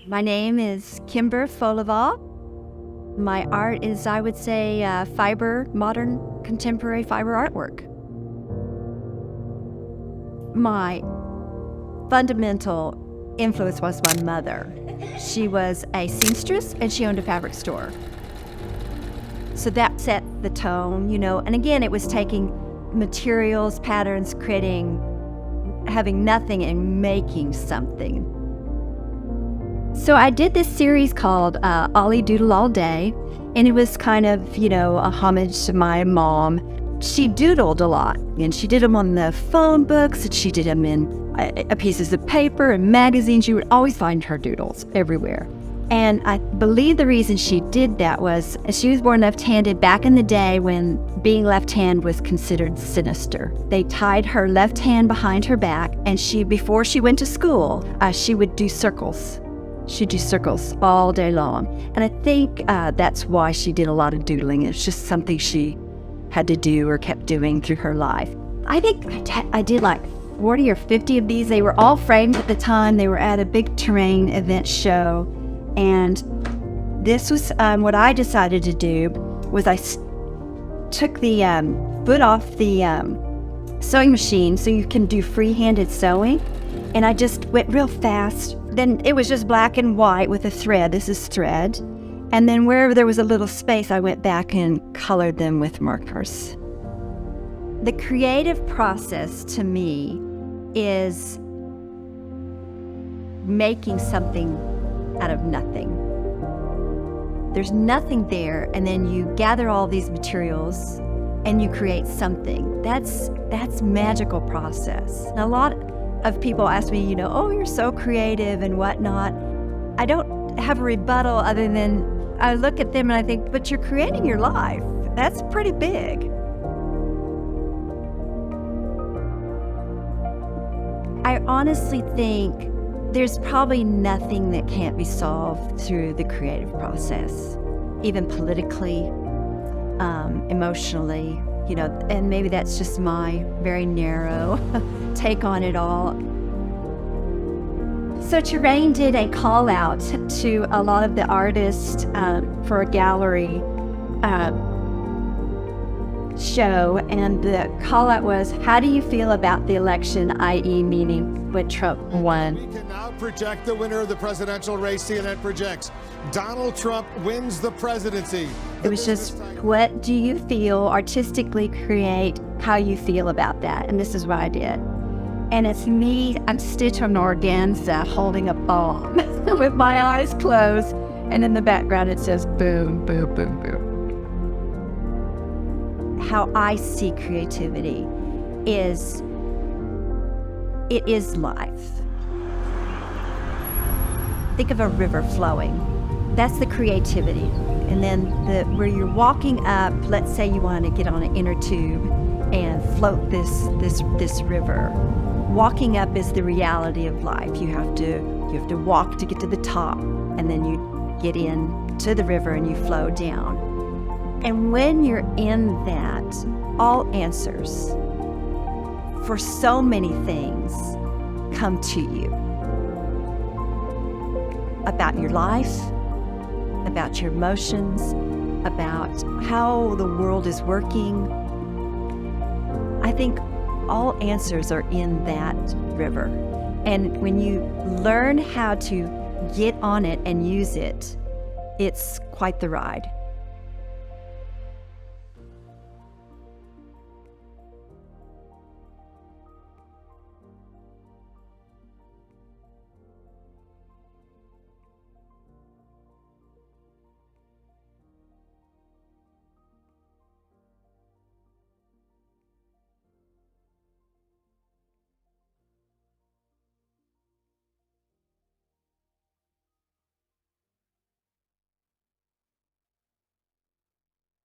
My name is Kimber Follevaag. My art is, I would say, modern contemporary fiber artwork. My fundamental influence was my mother. She was a seamstress and she owned a fabric store. So that set the tone, and again, it was taking materials, patterns, creating, having nothing and making something. So I did this series called Ollie Doodle All Day, and it was kind of, a homage to my mom. She doodled a lot, and she did them on the phone books, and she did them in pieces of paper and magazines. You would always find her doodles everywhere. And I believe the reason she did that was she was born left-handed back in the day when being left-handed was considered sinister. They tied her left hand behind her back, and before she went to school, she would do circles. She'd do circles all day long. And I think that's why she did a lot of doodling. It's just something she had to do or kept doing through her life. I think I did like 40 or 50 of these. They were all framed at the time. They were at a big terrain event show. And this was what I decided to do was I took the foot off the sewing machine so you can do free-handed sewing. And I just went real fast. Then it was just black and white with a thread. This is thread. And then wherever there was a little space, I went back and colored them with markers. The creative process to me is making something out of nothing. There's nothing there, and then you gather all these materials and you create something. That's magical process. And a lot of people ask me, oh, you're so creative and whatnot. I don't have a rebuttal other than I look at them and I think, but you're creating your life. That's pretty big. I honestly think there's probably nothing that can't be solved through the creative process, even politically, emotionally, and maybe that's just my very narrow take on it all. So Terrain did a call out to a lot of the artists for a gallery show, and the call out was, how do you feel about the election, i.e. meaning when Trump won? We can now project the winner of the presidential race. CNN projects Donald Trump wins the presidency. It was just, what do you feel, artistically create how you feel about that? And this is what I did. And it's me, I'm stitched on organza holding a bomb with my eyes closed. And in the background it says boom, boom, boom, boom. How I see creativity is, it is life. Think of a river flowing. That's the creativity. And then where you're walking up, let's say you want to get on an inner tube and float this river. Walking up is the reality of life. You have to walk to get to the top, and then you get in to the river and you flow down. And when you're in that, all answers for so many things come to you. About your life, about your emotions, about how the world is working. I think all answers are in that river. And when you learn how to get on it and use it, it's quite the ride.